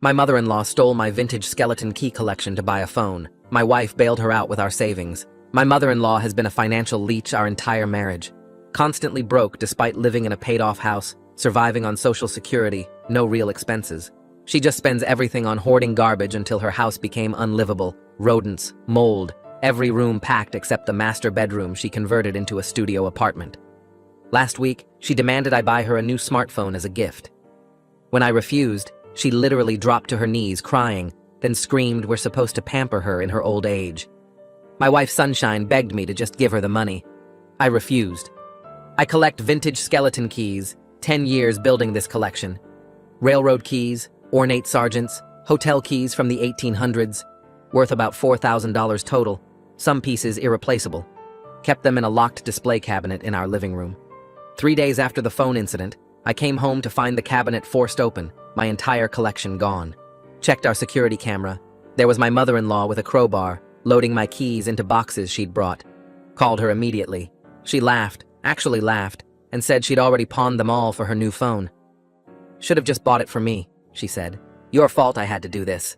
My mother-in-law stole my vintage skeleton key collection to buy a phone. My wife bailed her out with our savings. My mother-in-law has been a financial leech our entire marriage. Constantly broke despite living in a paid-off house, surviving on Social Security, no real expenses. She just spends everything on hoarding garbage until her house became unlivable. Rodents, mold, every room packed except the master bedroom she converted into a studio apartment. Last week, she demanded I buy her a new smartphone as a gift. When I refused, she literally dropped to her knees crying, then screamed we're supposed to pamper her in her old age. My wife Sunshine begged me to just give her the money. I refused. I collect vintage skeleton keys, 10 years building this collection. Railroad keys, ornate sergeants, hotel keys from the 1800s, worth about $4,000 total, some pieces irreplaceable. Kept them in a locked display cabinet in our living room. 3 days after the phone incident, I came home to find the cabinet forced open, my entire collection gone. Checked our security camera. There was my mother-in-law with a crowbar, loading my keys into boxes she'd brought. Called her immediately. She laughed, actually laughed, and said she'd already pawned them all for her new phone. Should have just bought it for me, she said. Your fault I had to do this.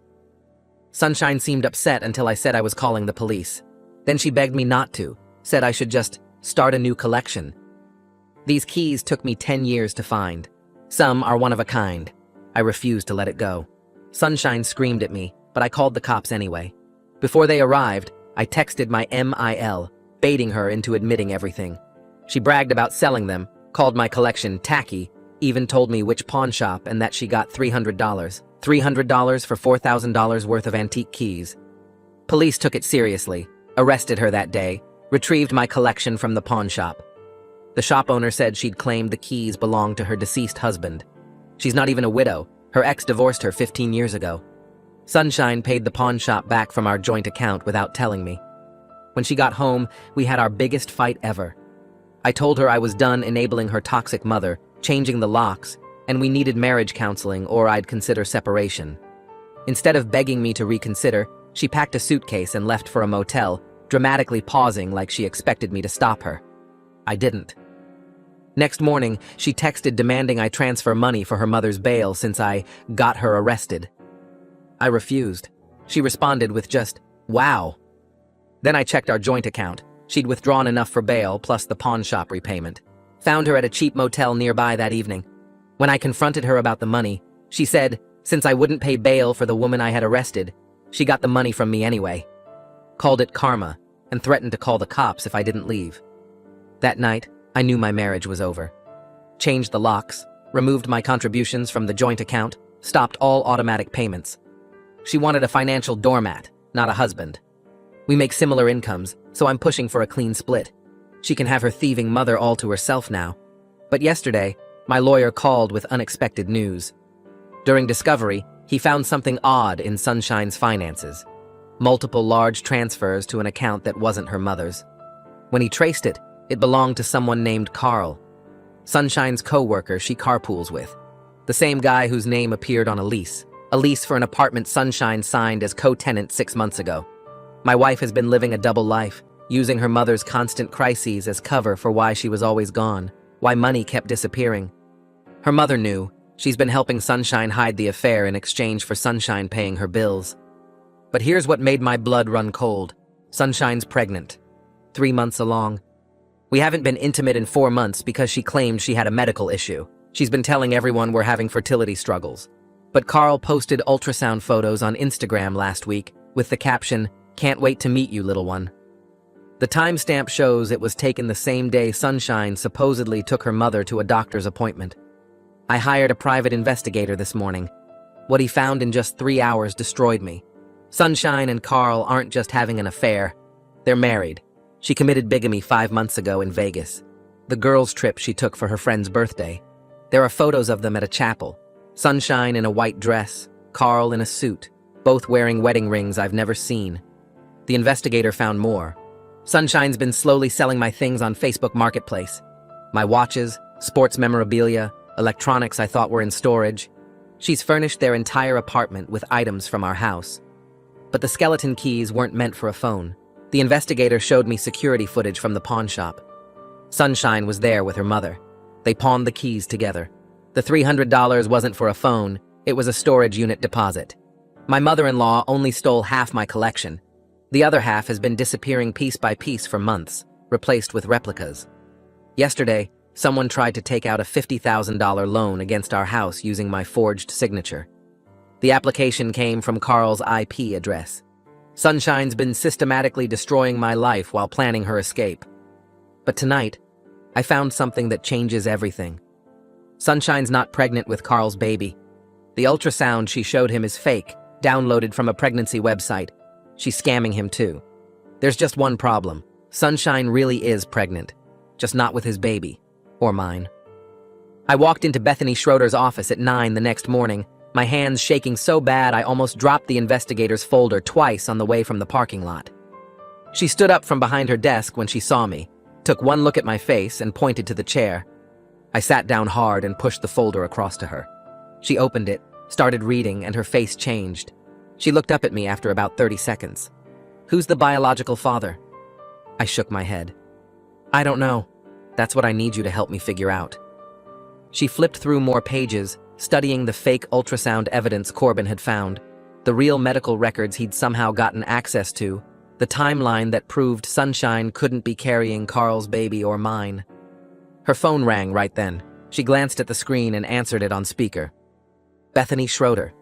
Sunshine seemed upset until I said I was calling the police. Then she begged me not to, said I should just start a new collection. These keys took me 10 years to find. Some are one of a kind. I refused to let it go. Sunshine screamed at me, but I called the cops anyway. Before they arrived, I texted my MIL, baiting her into admitting everything. She bragged about selling them, called my collection tacky, even told me which pawn shop and that she got $300. $300 for $4,000 worth of antique keys. Police took it seriously, arrested her that day, retrieved my collection from the pawn shop. The shop owner said she'd claimed the keys belonged to her deceased husband. She's not even a widow. Her ex divorced her 15 years ago. Sunshine paid the pawn shop back from our joint account without telling me. When she got home, we had our biggest fight ever. I told her I was done enabling her toxic mother, changing the locks, and we needed marriage counseling or I'd consider separation. Instead of begging me to reconsider, she packed a suitcase and left for a motel, dramatically pausing like she expected me to stop her. I didn't. Next morning, she texted demanding I transfer money for her mother's bail since I got her arrested. I refused. She responded with just, "Wow." Then I checked our joint account. She'd withdrawn enough for bail plus the pawn shop repayment. Found her at a cheap motel nearby that evening. When I confronted her about the money, she said, since I wouldn't pay bail for the woman I had arrested, she got the money from me anyway. Called it karma and threatened to call the cops if I didn't leave. That night, I knew my marriage was over. Changed the locks, removed my contributions from the joint account, stopped all automatic payments. She wanted a financial doormat, not a husband. We make similar incomes, so I'm pushing for a clean split. She can have her thieving mother all to herself now. But yesterday, my lawyer called with unexpected news. During discovery, he found something odd in Sunshine's finances. Multiple large transfers to an account that wasn't her mother's. When he traced it, it belonged to someone named Carl, Sunshine's co-worker she carpools with. The same guy whose name appeared on a lease for an apartment Sunshine signed as co-tenant 6 months ago. My wife has been living a double life, using her mother's constant crises as cover for why she was always gone, why money kept disappearing. Her mother knew. She's been helping Sunshine hide the affair in exchange for Sunshine paying her bills. But here's what made my blood run cold. Sunshine's pregnant. 3 months along. We haven't been intimate in 4 months because she claimed she had a medical issue. She's been telling everyone we're having fertility struggles. But Carl posted ultrasound photos on Instagram last week with the caption, "Can't wait to meet you, little one." The timestamp shows it was taken the same day Sunshine supposedly took her mother to a doctor's appointment. I hired a private investigator this morning. What he found in just 3 hours destroyed me. Sunshine and Carl aren't just having an affair. They're married. She committed bigamy 5 months ago in Vegas. The girls' trip she took for her friend's birthday. There are photos of them at a chapel. Sunshine in a white dress, Carl in a suit, both wearing wedding rings I've never seen. The investigator found more. Sunshine's been slowly selling my things on Facebook Marketplace. My watches, sports memorabilia, electronics I thought were in storage. She's furnished their entire apartment with items from our house. But the skeleton keys weren't meant for a phone. The investigator showed me security footage from the pawn shop. Sunshine was there with her mother. They pawned the keys together. The $300 wasn't for a phone, It was a storage unit deposit. My mother-in-law only stole half my collection. The other half has been disappearing piece by piece for months, replaced with replicas. Yesterday, someone tried to take out a $50,000 loan against our house using my forged signature. The application came from Carl's IP address. Sunshine's been systematically destroying my life while planning her escape. But tonight, I found something that changes everything. Sunshine's not pregnant with Carl's baby. The ultrasound she showed him is fake, downloaded from a pregnancy website. She's scamming him too. There's just one problem. Sunshine really is pregnant, just not with his baby, or mine. I walked into Bethany Schroeder's office at 9 the next morning, my hands shaking so bad I almost dropped the investigator's folder twice on the way from the parking lot. She stood up from behind her desk when she saw me, took one look at my face and pointed to the chair. I sat down hard and pushed the folder across to her. She opened it, started reading, and her face changed. She looked up at me after about 30 seconds. "Who's the biological father?" I shook my head. "I don't know. That's what I need you to help me figure out." She flipped through more pages, studying the fake ultrasound evidence Corbin had found, the real medical records he'd somehow gotten access to, the timeline that proved Sunshine couldn't be carrying Carl's baby or mine. Her phone rang right then. She glanced at the screen and answered it on speaker. Bethany Schroeder.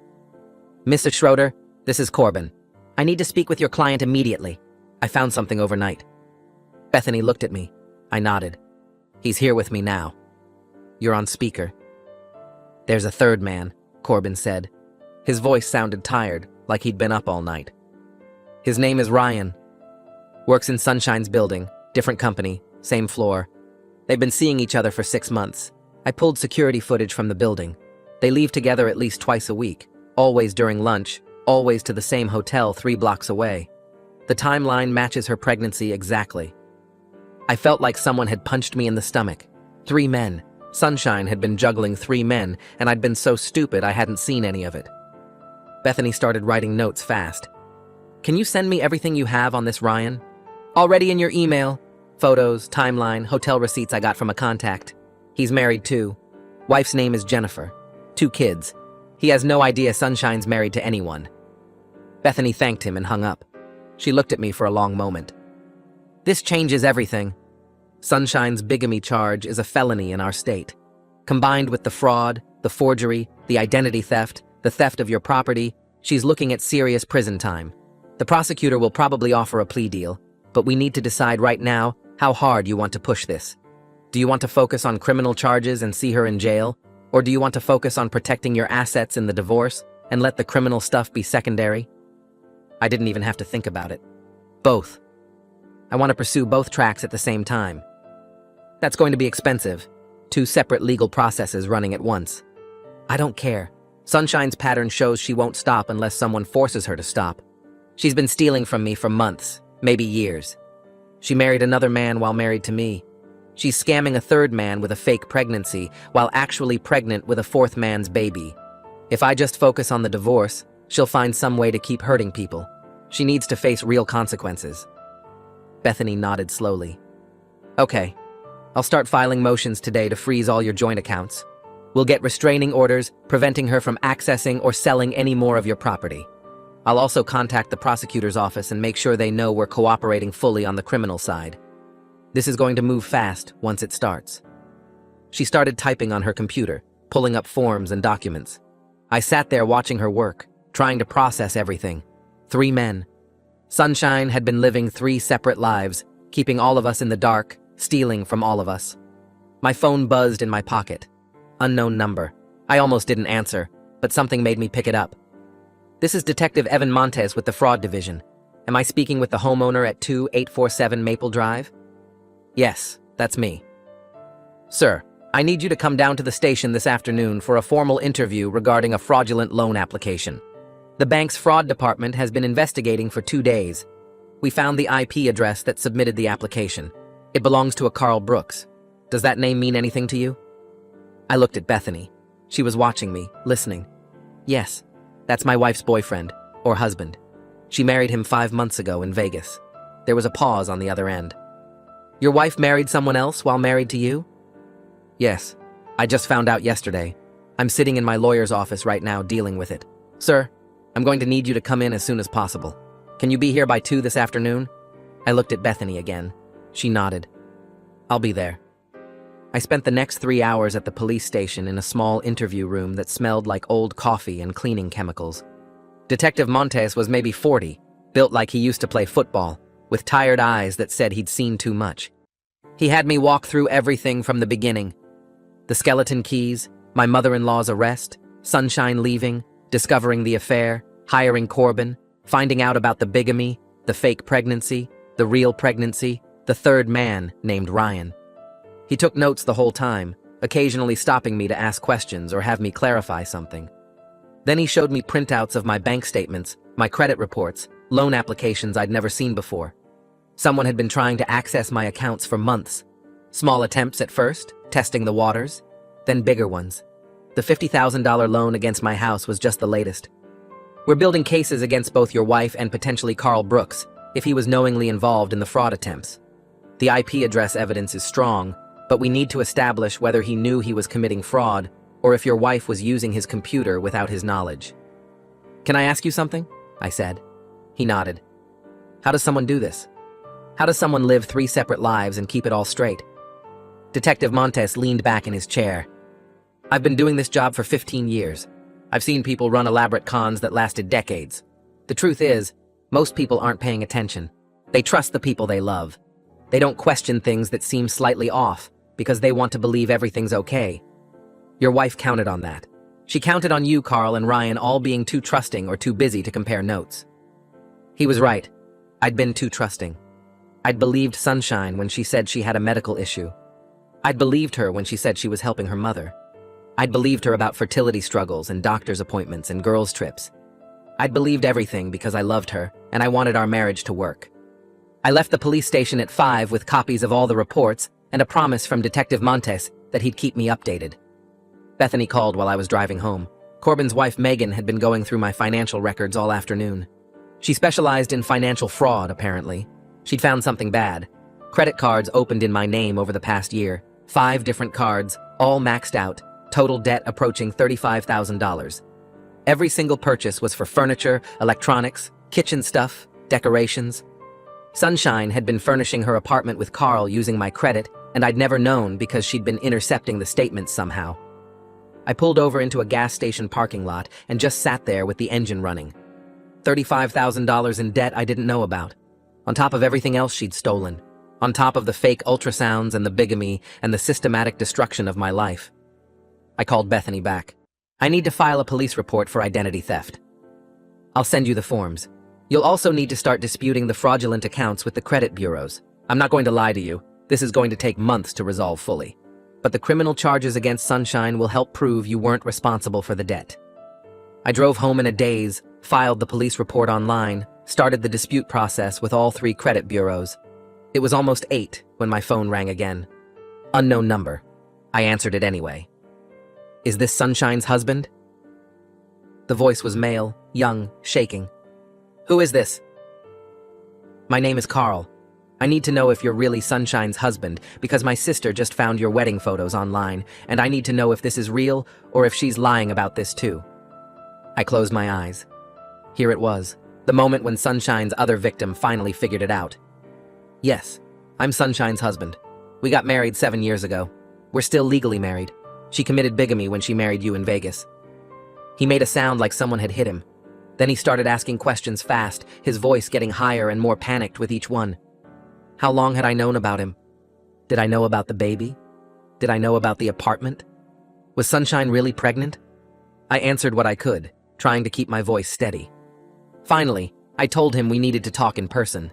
"Mrs. Schroeder, this is Corbin. I need to speak with your client immediately. I found something overnight." Bethany looked at me. I nodded. "He's here with me now." "You're on speaker." "There's a third man," Corbin said. His voice sounded tired, like he'd been up all night. "His name is Ryan. Works in Sunshine's building, different company, same floor. They've been seeing each other for 6 months. I pulled security footage from the building. They leave together at least twice a week, always during lunch, always to the same hotel 3 blocks away. The timeline matches her pregnancy exactly. I felt like someone had punched me in the stomach. 3 men. Sunshine had been juggling 3 men, and I'd been so stupid I hadn't seen any of it. Bethany started writing notes fast. "Can you send me everything you have on this Ryan?" "Already in your email. Photos, timeline, hotel receipts I got from a contact. He's married too. Wife's name is Jennifer. 2 kids. He has no idea Sunshine's married to anyone." Bethany thanked him and hung up. She looked at me for a long moment. "This changes everything. Sunshine's bigamy charge is a felony in our state. Combined with the fraud, the forgery, the identity theft, the theft of your property, she's looking at serious prison time. The prosecutor will probably offer a plea deal, but we need to decide right now how hard you want to push this. Do you want to focus on criminal charges and see her in jail? Or do you want to focus on protecting your assets in the divorce and let the criminal stuff be secondary?" I didn't even have to think about it. Both. I want to pursue both tracks at the same time. That's going to be expensive. 2 separate legal processes running at once. I don't care. Sunshine's pattern shows she won't stop unless someone forces her to stop. She's been stealing from me for months, maybe years. She married another man while married to me. She's scamming a 3rd man with a fake pregnancy while actually pregnant with a 4th man's baby. If I just focus on the divorce, she'll find some way to keep hurting people. She needs to face real consequences. Bethany nodded slowly. "Okay. I'll start filing motions today to freeze all your joint accounts. We'll get restraining orders, preventing her from accessing or selling any more of your property. I'll also contact the prosecutor's office and make sure they know we're cooperating fully on the criminal side. This is going to move fast once it starts." She started typing on her computer, pulling up forms and documents. I sat there watching her work, trying to process everything. 3 men. Sunshine had been living 3 separate lives, keeping all of us in the dark, stealing from all of us. My phone buzzed in my pocket. Unknown number. I almost didn't answer, but something made me pick it up. "This is Detective Evan Montes with the Fraud Division. Am I speaking with the homeowner at 2847 Maple Drive?" "Yes, that's me." "Sir, I need you to come down to the station this afternoon for a formal interview regarding a fraudulent loan application. The bank's fraud department has been investigating for 2 days. We found the IP address that submitted the application. It belongs to a Carl Brooks. Does that name mean anything to you?" I looked at Bethany. She was watching me, listening. "Yes, that's my wife's boyfriend, or husband. She married him 5 months ago in Vegas." There was a pause on the other end. "Your wife married someone else while married to you?" "Yes. I just found out yesterday. I'm sitting in my lawyer's office right now dealing with it. Sir, I'm going to need you to come in as soon as possible. Can you be here by 2 this afternoon? I looked at Bethany again. She nodded. I'll be there. I spent the next 3 hours at the police station in a small interview room that smelled like old coffee and cleaning chemicals. Detective Montes was maybe 40, built like he used to play football, with tired eyes that said he'd seen too much. He had me walk through everything from the beginning. The skeleton keys, my mother-in-law's arrest, Sunshine leaving, discovering the affair, hiring Corbin, finding out about the bigamy, the fake pregnancy, the real pregnancy, the third man named Ryan. He took notes the whole time, occasionally stopping me to ask questions or have me clarify something. Then he showed me printouts of my bank statements, my credit reports, loan applications I'd never seen before. Someone had been trying to access my accounts for months. Small attempts at first, testing the waters, then bigger ones. The $50,000 loan against my house was just the latest. We're building cases against both your wife and potentially Carl Brooks, if he was knowingly involved in the fraud attempts. The IP address evidence is strong, but we need to establish whether he knew he was committing fraud or if your wife was using his computer without his knowledge. Can I ask you something? I said. He nodded. How does someone do this? How does someone live 3 separate lives and keep it all straight? Detective Montes leaned back in his chair. I've been doing this job for 15 years. I've seen people run elaborate cons that lasted decades. The truth is, most people aren't paying attention. They trust the people they love. They don't question things that seem slightly off because they want to believe everything's okay. Your wife counted on that. She counted on you, Carl, and Ryan all being too trusting or too busy to compare notes. He was right. I'd been too trusting. I'd believed Sunshine when she said she had a medical issue. I'd believed her when she said she was helping her mother. I'd believed her about fertility struggles and doctor's appointments and girls' trips. I'd believed everything because I loved her and I wanted our marriage to work. I left the police station at 5 with copies of all the reports and a promise from Detective Montes that he'd keep me updated. Bethany called while I was driving home. Corbin's wife Megan had been going through my financial records all afternoon. She specialized in financial fraud, apparently. She'd found something bad. Credit cards opened in my name over the past year. 5 different cards, all maxed out, total debt approaching $35,000. Every single purchase was for furniture, electronics, kitchen stuff, decorations. Sunshine had been furnishing her apartment with Carl using my credit, and I'd never known because she'd been intercepting the statements somehow. I pulled over into a gas station parking lot and just sat there with the engine running. $35,000 in debt I didn't know about. On top of everything else she'd stolen. On top of the fake ultrasounds and the bigamy and the systematic destruction of my life. I called Bethany back. I need to file a police report for identity theft. I'll send you the forms. You'll also need to start disputing the fraudulent accounts with the credit bureaus. I'm not going to lie to you. This is going to take months to resolve fully. But the criminal charges against Sunshine will help prove you weren't responsible for the debt. I drove home in a daze, filed the police report online, started the dispute process with all 3 credit bureaus. It was almost 8 when my phone rang again. Unknown number. I answered it anyway. Is this Sunshine's husband? The voice was male, young, shaking. Who is this? My name is Carl. I need to know if you're really Sunshine's husband because my sister just found your wedding photos online, and I need to know if this is real or if she's lying about this too. I closed my eyes. Here it was, the moment when Sunshine's other victim finally figured it out. Yes, I'm Sunshine's husband. We got married 7 years ago. We're still legally married. She committed bigamy when she married you in Vegas. He made a sound like someone had hit him. Then he started asking questions fast, his voice getting higher and more panicked with each one. How long had I known about him? Did I know about the baby? Did I know about the apartment? Was Sunshine really pregnant? I answered what I could, trying to keep my voice steady. Finally, I told him we needed to talk in person.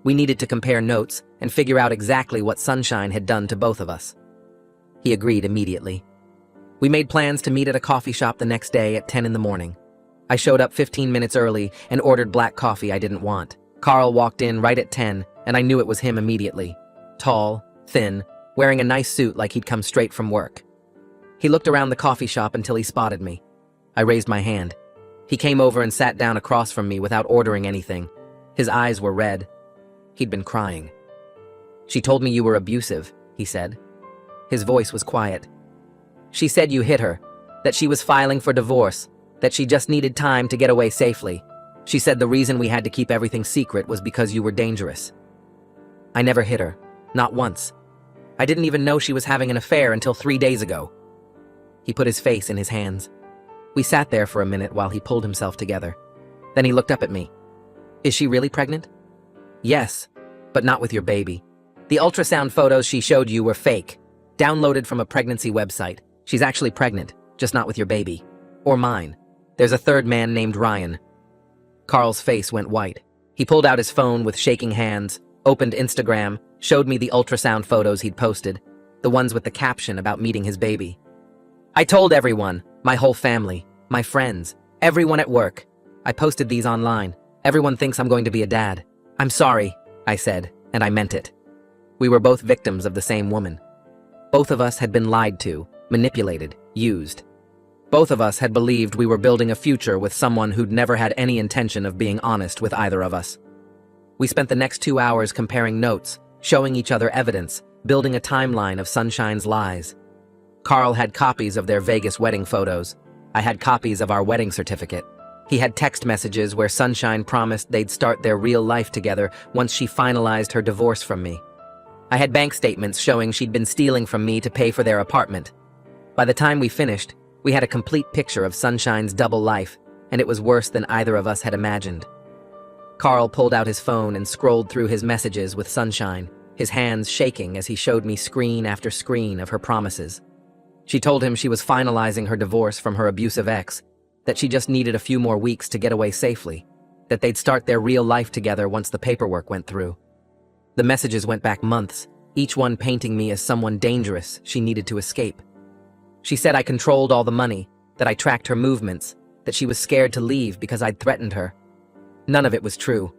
We needed to compare notes and figure out exactly what Sunshine had done to both of us. He agreed immediately. We made plans to meet at a coffee shop the next day at 10 in the morning. I showed up 15 minutes early and ordered black coffee I didn't want. Carl walked in right at 10, and I knew it was him immediately. Tall, thin, wearing a nice suit like he'd come straight from work. He looked around the coffee shop until he spotted me. I raised my hand. He came over and sat down across from me without ordering anything. His eyes were red. He'd been crying. She told me you were abusive, he said. His voice was quiet. She said you hit her. that she was filing for divorce, that she just needed time to get away safely. She said the reason we had to keep everything secret was because you were dangerous. I never hit her, not once. I didn't even know she was having an affair until 3 days ago. He put his face in his hands. We sat there for a minute while he pulled himself together. Then he looked up at me. Is she really pregnant? Yes, but not with your baby. The ultrasound photos she showed you were fake, downloaded from a pregnancy website. She's actually pregnant, just not with your baby. Or mine. There's a third man named Ryan. Carl's face went white. He pulled out his phone with shaking hands, opened Instagram, showed me the ultrasound photos he'd posted, the ones with the caption about meeting his baby. I told everyone, my whole family, my friends, everyone at work. I posted these online. Everyone thinks I'm going to be a dad. I'm sorry, I said, and I meant it. We were both victims of the same woman. Both of us had been lied to, manipulated, used. Both of us had believed we were building a future with someone who'd never had any intention of being honest with either of us. We spent the next 2 hours comparing notes, showing each other evidence, building a timeline of Sunshine's lies. Carl had copies of their Vegas wedding photos. I had copies of our wedding certificate. He had text messages where Sunshine promised they'd start their real life together once she finalized her divorce from me. I had bank statements showing she'd been stealing from me to pay for their apartment. By the time we finished, we had a complete picture of Sunshine's double life, and it was worse than either of us had imagined. Carl pulled out his phone and scrolled through his messages with Sunshine, his hands shaking as he showed me screen after screen of her promises. She told him she was finalizing her divorce from her abusive ex, that she just needed a few more weeks to get away safely, that they'd start their real life together once the paperwork went through. The messages went back months, each one painting me as someone dangerous she needed to escape. She said I controlled all the money, that I tracked her movements, that she was scared to leave because I'd threatened her. None of it was true.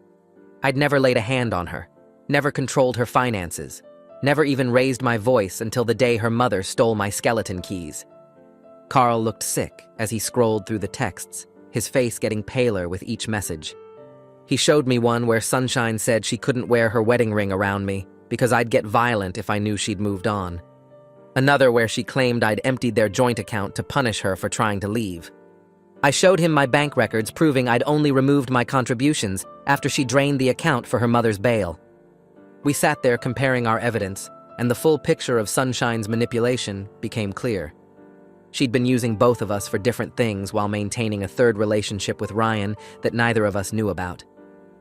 I'd never laid a hand on her, never controlled her finances, never even raised my voice until the day her mother stole my skeleton keys. Carl looked sick as he scrolled through the texts, his face getting paler with each message. He showed me one where Sunshine said she couldn't wear her wedding ring around me because I'd get violent if I knew she'd moved on. Another where she claimed I'd emptied their joint account to punish her for trying to leave. I showed him my bank records proving I'd only removed my contributions after she drained the account for her mother's bail. We sat there comparing our evidence, and the full picture of Sunshine's manipulation became clear. She'd been using both of us for different things while maintaining a third relationship with Ryan that neither of us knew about.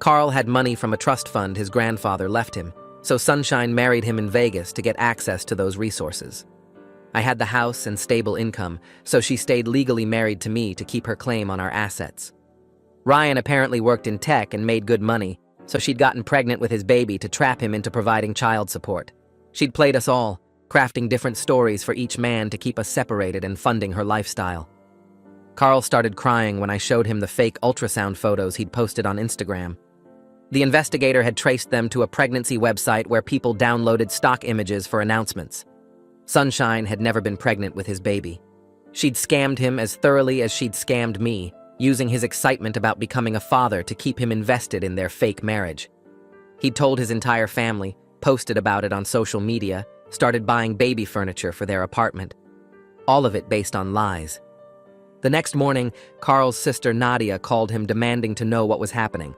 Carl had money from a trust fund his grandfather left him, so Sunshine married him in Vegas to get access to those resources. I had the house and stable income, so she stayed legally married to me to keep her claim on our assets. Ryan apparently worked in tech and made good money, so she'd gotten pregnant with his baby to trap him into providing child support. She'd played us all, crafting different stories for each man to keep us separated and funding her lifestyle. Carl started crying when I showed him the fake ultrasound photos he'd posted on Instagram. The investigator had traced them to a pregnancy website where people downloaded stock images for announcements. Sunshine had never been pregnant with his baby. She'd scammed him as thoroughly as she'd scammed me, using his excitement about becoming a father to keep him invested in their fake marriage. He'd told his entire family, posted about it on social media, started buying baby furniture for their apartment. All of it based on lies. The next morning, Carl's sister Nadia called him demanding to know what was happening.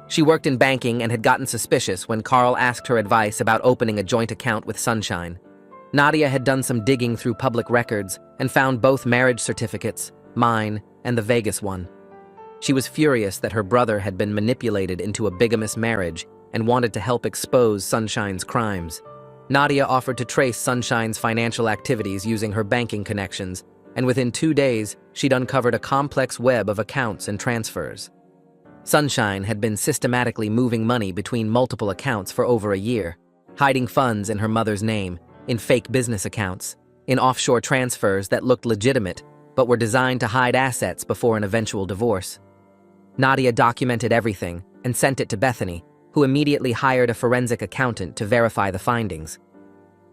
She worked in banking and had gotten suspicious when Carl asked her advice about opening a joint account with Sunshine. Nadia had done some digging through public records and found both marriage certificates, mine and the Vegas one. She was furious that her brother had been manipulated into a bigamous marriage and wanted to help expose Sunshine's crimes. Nadia offered to trace Sunshine's financial activities using her banking connections, and within 2 days, she'd uncovered a complex web of accounts and transfers. Sunshine had been systematically moving money between multiple accounts for over a year, hiding funds in her mother's name, in fake business accounts, in offshore transfers that looked legitimate but were designed to hide assets before an eventual divorce. Nadia documented everything and sent it to Bethany, who immediately hired a forensic accountant to verify the findings.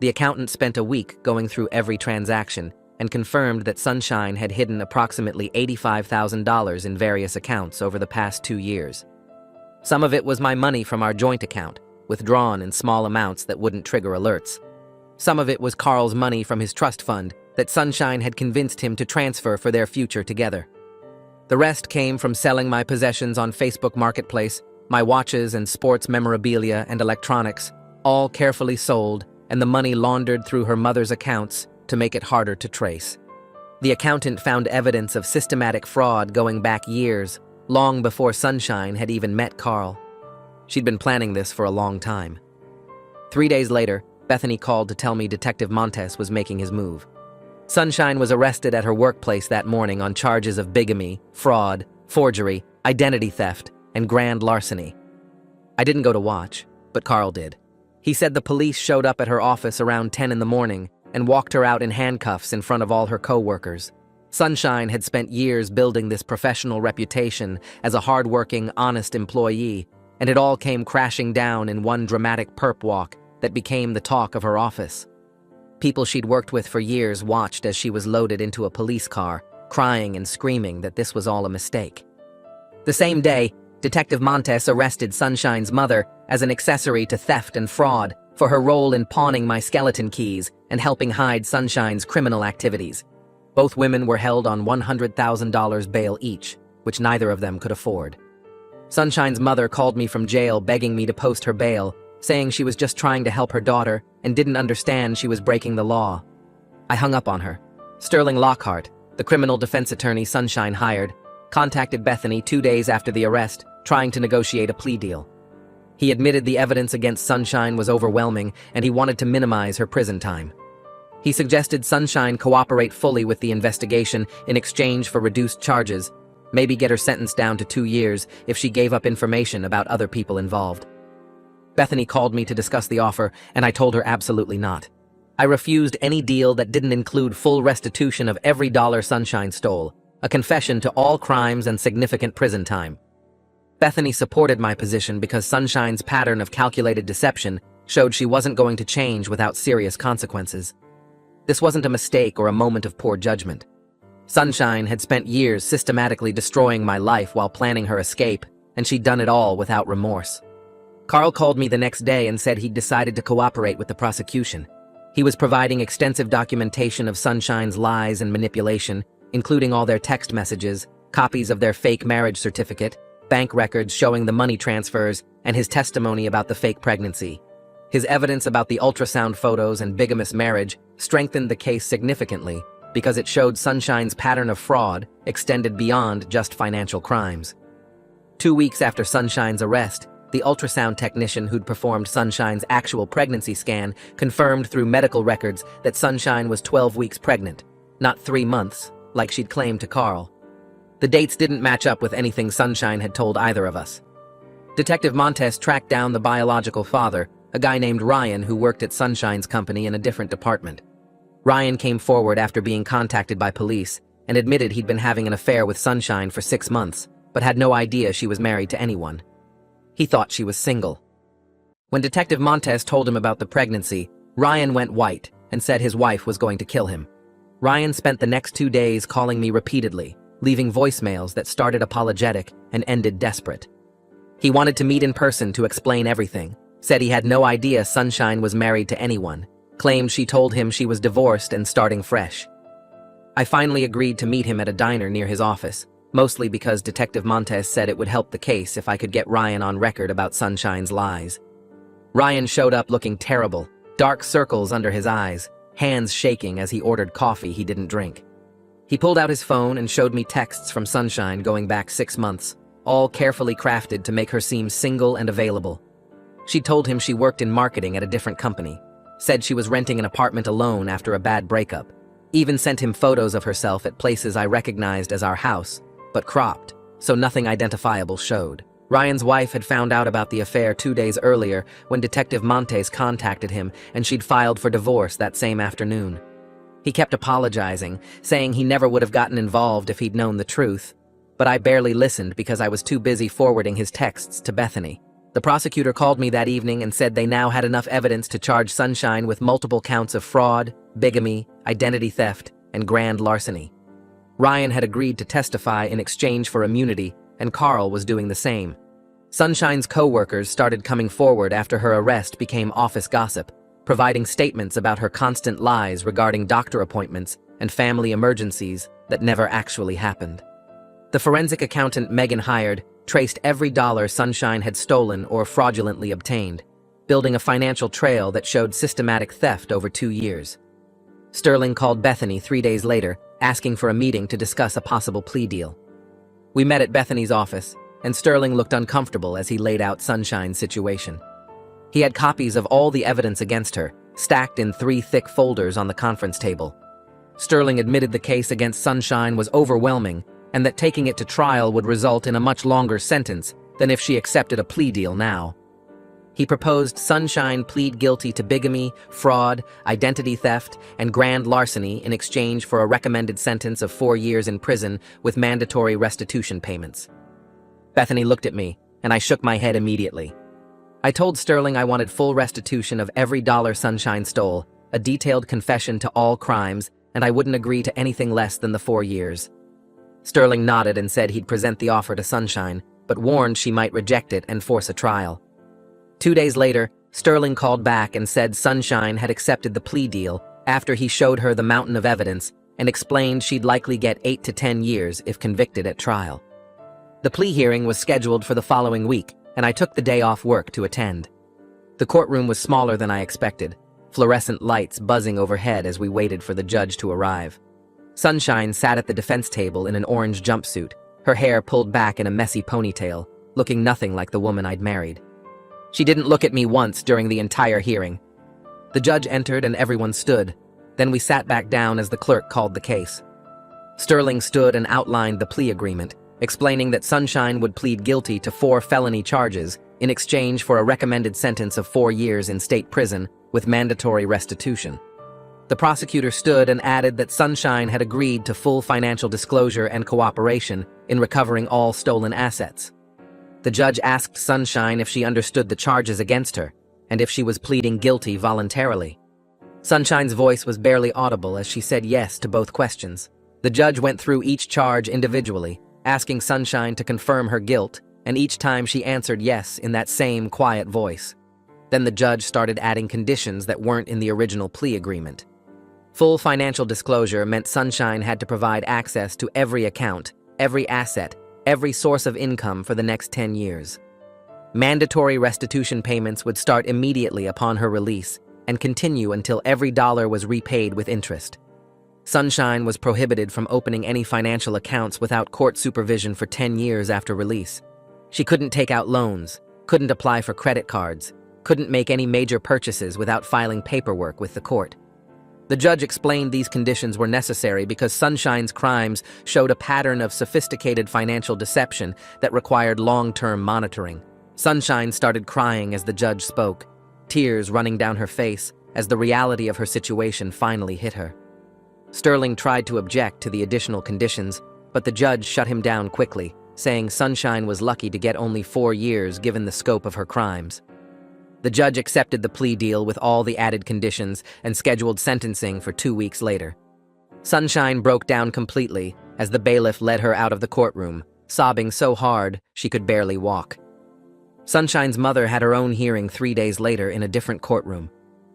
The accountant spent a week going through every transaction and confirmed that Sunshine had hidden approximately $85,000 in various accounts over the past 2 years. Some of it was my money from our joint account, withdrawn in small amounts that wouldn't trigger alerts. Some of it was Carl's money from his trust fund, that Sunshine had convinced him to transfer for their future together. The rest came from selling my possessions on Facebook Marketplace, my watches and sports memorabilia and electronics, all carefully sold, and the money laundered through her mother's accounts to make it harder to trace. The accountant found evidence of systematic fraud going back years, long before Sunshine had even met Carl. She'd been planning this for a long time. 3 days later, Bethany called to tell me Detective Montes was making his move. Sunshine was arrested at her workplace that morning on charges of bigamy, fraud, forgery, identity theft, and grand larceny. I didn't go to watch, but Carl did. He said the police showed up at her office around 10 in the morning and walked her out in handcuffs in front of all her co-workers. Sunshine had spent years building this professional reputation as a hard-working, honest employee, and it all came crashing down in one dramatic perp walk that became the talk of her office. People she'd worked with for years watched as she was loaded into a police car, crying and screaming that this was all a mistake. The same day, Detective Montes arrested Sunshine's mother as an accessory to theft and fraud for her role in pawning my skeleton keys and helping hide Sunshine's criminal activities. Both women were held on $100,000 bail each, which neither of them could afford. Sunshine's mother called me from jail begging me to post her bail, saying she was just trying to help her daughter and didn't understand she was breaking the law. I hung up on her. Sterling Lockhart, the criminal defense attorney Sunshine hired, contacted Bethany 2 days after the arrest, trying to negotiate a plea deal. He admitted the evidence against Sunshine was overwhelming and he wanted to minimize her prison time. He suggested Sunshine cooperate fully with the investigation in exchange for reduced charges, maybe get her sentence down to 2 years if she gave up information about other people involved. Bethany called me to discuss the offer, and I told her absolutely not. I refused any deal that didn't include full restitution of every dollar Sunshine stole, a confession to all crimes and significant prison time. Bethany supported my position because Sunshine's pattern of calculated deception showed she wasn't going to change without serious consequences. This wasn't a mistake or a moment of poor judgment. Sunshine had spent years systematically destroying my life while planning her escape, and she'd done it all without remorse. Carl called me the next day and said he'd decided to cooperate with the prosecution. He was providing extensive documentation of Sunshine's lies and manipulation, including all their text messages, copies of their fake marriage certificate, bank records showing the money transfers, and his testimony about the fake pregnancy. His evidence about the ultrasound photos and bigamous marriage strengthened the case significantly because it showed Sunshine's pattern of fraud extended beyond just financial crimes. 2 weeks after Sunshine's arrest, the ultrasound technician who'd performed Sunshine's actual pregnancy scan confirmed through medical records that Sunshine was 12 weeks pregnant, not 3 months, like she'd claimed to Carl. The dates didn't match up with anything Sunshine had told either of us. Detective Montes tracked down the biological father, a guy named Ryan who worked at Sunshine's company in a different department. Ryan came forward after being contacted by police and admitted he'd been having an affair with Sunshine for 6 months, but had no idea she was married to anyone. He thought she was single. When Detective Montes told him about the pregnancy, Ryan went white and said his wife was going to kill him. Ryan spent the next 2 days calling me repeatedly, leaving voicemails that started apologetic and ended desperate. He wanted to meet in person to explain everything, said he had no idea Sunshine was married to anyone, claimed she told him she was divorced and starting fresh. I finally agreed to meet him at a diner near his office, mostly because Detective Montes said it would help the case if I could get Ryan on record about Sunshine's lies. Ryan showed up looking terrible, dark circles under his eyes, hands shaking as he ordered coffee he didn't drink. He pulled out his phone and showed me texts from Sunshine going back 6 months, all carefully crafted to make her seem single and available. She told him she worked in marketing at a different company, said she was renting an apartment alone after a bad breakup, even sent him photos of herself at places I recognized as our house, but cropped, so nothing identifiable showed. Ryan's wife had found out about the affair 2 days earlier when Detective Montes contacted him, and she'd filed for divorce that same afternoon. He kept apologizing, saying he never would have gotten involved if he'd known the truth, but I barely listened because I was too busy forwarding his texts to Bethany. The prosecutor called me that evening and said they now had enough evidence to charge Sunshine with multiple counts of fraud, bigamy, identity theft, and grand larceny. Ryan had agreed to testify in exchange for immunity, and Carl was doing the same. Sunshine's co-workers started coming forward after her arrest became office gossip, providing statements about her constant lies regarding doctor appointments and family emergencies that never actually happened. The forensic accountant Megan hired traced every dollar Sunshine had stolen or fraudulently obtained, building a financial trail that showed systematic theft over 2 years. Sterling called Bethany 3 days later, asking for a meeting to discuss a possible plea deal. We met at Bethany's office, and Sterling looked uncomfortable as he laid out Sunshine's situation. He had copies of all the evidence against her, stacked in 3 thick folders on the conference table. Sterling admitted the case against Sunshine was overwhelming and that taking it to trial would result in a much longer sentence than if she accepted a plea deal now. He proposed Sunshine plead guilty to bigamy, fraud, identity theft, and grand larceny in exchange for a recommended sentence of 4 years in prison with mandatory restitution payments. Bethany looked at me, and I shook my head immediately. I told Sterling I wanted full restitution of every dollar Sunshine stole, a detailed confession to all crimes, and I wouldn't agree to anything less than the 4 years. Sterling nodded and said he'd present the offer to Sunshine, but warned she might reject it and force a trial. 2 days later, Sterling called back and said Sunshine had accepted the plea deal after he showed her the mountain of evidence and explained she'd likely get 8 to 10 years if convicted at trial. The plea hearing was scheduled for the following week, and I took the day off work to attend. The courtroom was smaller than I expected, fluorescent lights buzzing overhead as we waited for the judge to arrive. Sunshine sat at the defense table in an orange jumpsuit, her hair pulled back in a messy ponytail, looking nothing like the woman I'd married. She didn't look at me once during the entire hearing. The judge entered and everyone stood. Then we sat back down as the clerk called the case. Sterling stood and outlined the plea agreement, explaining that Sunshine would plead guilty to 4 felony charges in exchange for a recommended sentence of 4 years in state prison with mandatory restitution. The prosecutor stood and added that Sunshine had agreed to full financial disclosure and cooperation in recovering all stolen assets. The judge asked Sunshine if she understood the charges against her, and if she was pleading guilty voluntarily. Sunshine's voice was barely audible as she said yes to both questions. The judge went through each charge individually, asking Sunshine to confirm her guilt, and each time she answered yes in that same quiet voice. Then the judge started adding conditions that weren't in the original plea agreement. Full financial disclosure meant Sunshine had to provide access to every account, every asset, every source of income for the next 10 years. Mandatory restitution payments would start immediately upon her release and continue until every dollar was repaid with interest. Sunshine was prohibited from opening any financial accounts without court supervision for 10 years after release. She couldn't take out loans, couldn't apply for credit cards, couldn't make any major purchases without filing paperwork with the court. The judge explained these conditions were necessary because Sunshine's crimes showed a pattern of sophisticated financial deception that required long-term monitoring. Sunshine started crying as the judge spoke, tears running down her face as the reality of her situation finally hit her. Sterling tried to object to the additional conditions, but the judge shut him down quickly, saying Sunshine was lucky to get only 4 years given the scope of her crimes. The judge accepted the plea deal with all the added conditions and scheduled sentencing for 2 weeks later. Sunshine broke down completely as the bailiff led her out of the courtroom, sobbing so hard she could barely walk. Sunshine's mother had her own hearing 3 days later in a different courtroom.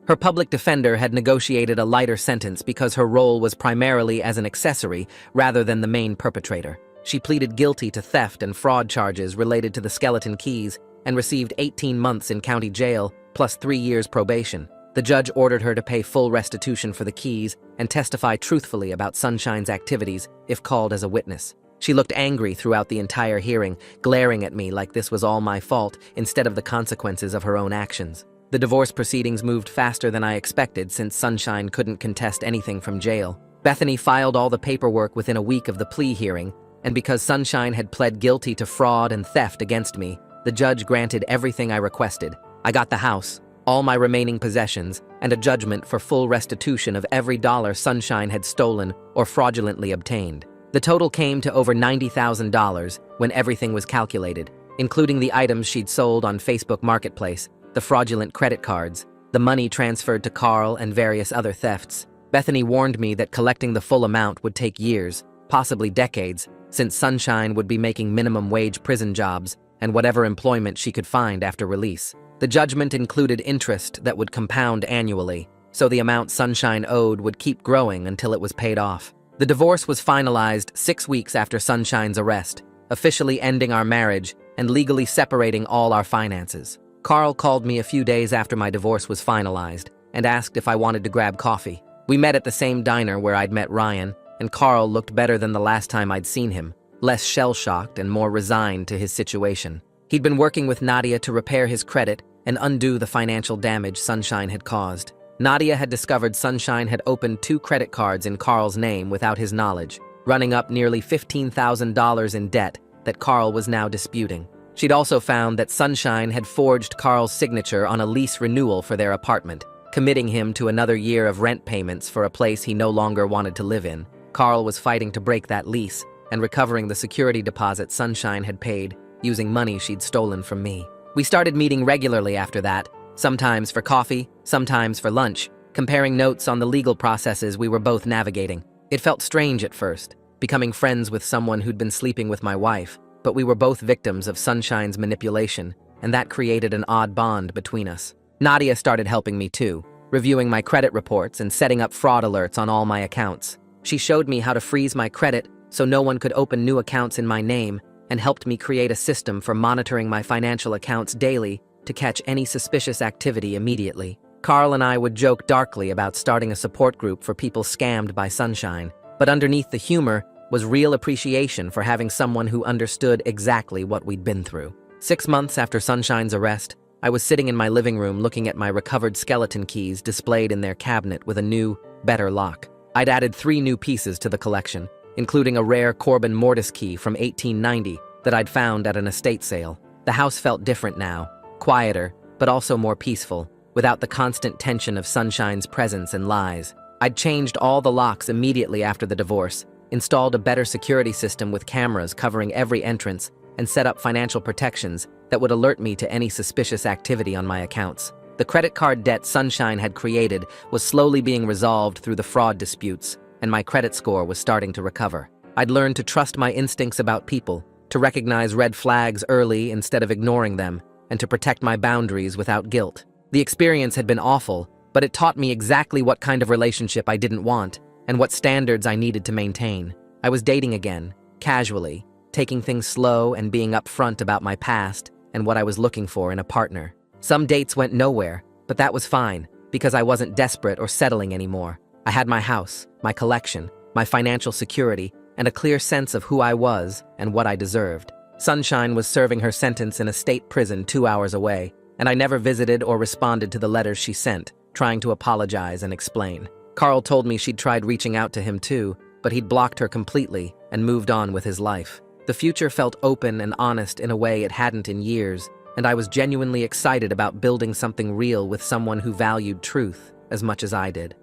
Her public defender had negotiated a lighter sentence because her role was primarily as an accessory rather than the main perpetrator. She pleaded guilty to theft and fraud charges related to the skeleton keys and received 18 months in county jail plus 3 years probation. The judge ordered her to pay full restitution for the keys and testify truthfully about Sunshine's activities if called as a witness. She looked angry throughout the entire hearing, glaring at me like this was all my fault instead of the consequences of her own actions. The divorce proceedings moved faster than I expected since Sunshine couldn't contest anything from jail. Bethany filed all the paperwork within a week of the plea hearing, and because Sunshine had pled guilty to fraud and theft against me, the judge granted everything I requested. I got the house, all my remaining possessions, and a judgment for full restitution of every dollar Sunshine had stolen or fraudulently obtained. The total came to over $90,000 when everything was calculated, including the items she'd sold on Facebook Marketplace, the fraudulent credit cards, the money transferred to Carl, and various other thefts. Bethany warned me that collecting the full amount would take years, possibly decades, since Sunshine would be making minimum wage prison jobs and whatever employment she could find after release. The judgment included interest that would compound annually, so the amount Sunshine owed would keep growing until it was paid off. The divorce was finalized 6 weeks after Sunshine's arrest, officially ending our marriage and legally separating all our finances. Carl called me a few days after my divorce was finalized and asked if I wanted to grab coffee. We met at the same diner where I'd met Ryan, and Carl looked better than the last time I'd seen him, less shell-shocked and more resigned to his situation. He'd been working with Nadia to repair his credit and undo the financial damage Sunshine had caused. Nadia had discovered Sunshine had opened 2 credit cards in Carl's name without his knowledge, running up nearly $15,000 in debt that Carl was now disputing. She'd also found that Sunshine had forged Carl's signature on a lease renewal for their apartment, committing him to another year of rent payments for a place he no longer wanted to live in. Carl was fighting to break that lease and recovering the security deposit Sunshine had paid using money she'd stolen from me. We started meeting regularly after that, sometimes for coffee, sometimes for lunch, comparing notes on the legal processes we were both navigating. It felt strange at first, becoming friends with someone who'd been sleeping with my wife, but we were both victims of Sunshine's manipulation, and that created an odd bond between us. Nadia started helping me too, reviewing my credit reports and setting up fraud alerts on all my accounts. She showed me how to freeze my credit so no one could open new accounts in my name, and helped me create a system for monitoring my financial accounts daily to catch any suspicious activity immediately. Carl and I would joke darkly about starting a support group for people scammed by Sunshine, but underneath the humor was real appreciation for having someone who understood exactly what we'd been through. 6 months after Sunshine's arrest, I was sitting in my living room looking at my recovered skeleton keys displayed in their cabinet with a new, better lock. I'd added 3 new pieces to the collection, including a rare Corbin Mortis key from 1890 that I'd found at an estate sale. The house felt different now, quieter, but also more peaceful, without the constant tension of Sunshine's presence and lies. I'd changed all the locks immediately after the divorce, installed a better security system with cameras covering every entrance, and set up financial protections that would alert me to any suspicious activity on my accounts. The credit card debt Sunshine had created was slowly being resolved through the fraud disputes, and my credit score was starting to recover. I'd learned to trust my instincts about people, to recognize red flags early instead of ignoring them, and to protect my boundaries without guilt. The experience had been awful, but it taught me exactly what kind of relationship I didn't want and what standards I needed to maintain. I was dating again, casually, taking things slow and being upfront about my past and what I was looking for in a partner. Some dates went nowhere, but that was fine, because I wasn't desperate or settling anymore. I had my house, my collection, my financial security, and a clear sense of who I was and what I deserved. Sunshine was serving her sentence in a state prison 2 hours away, and I never visited or responded to the letters she sent, trying to apologize and explain. Carl told me she'd tried reaching out to him too, but he'd blocked her completely and moved on with his life. The future felt open and honest in a way it hadn't in years, and I was genuinely excited about building something real with someone who valued truth as much as I did.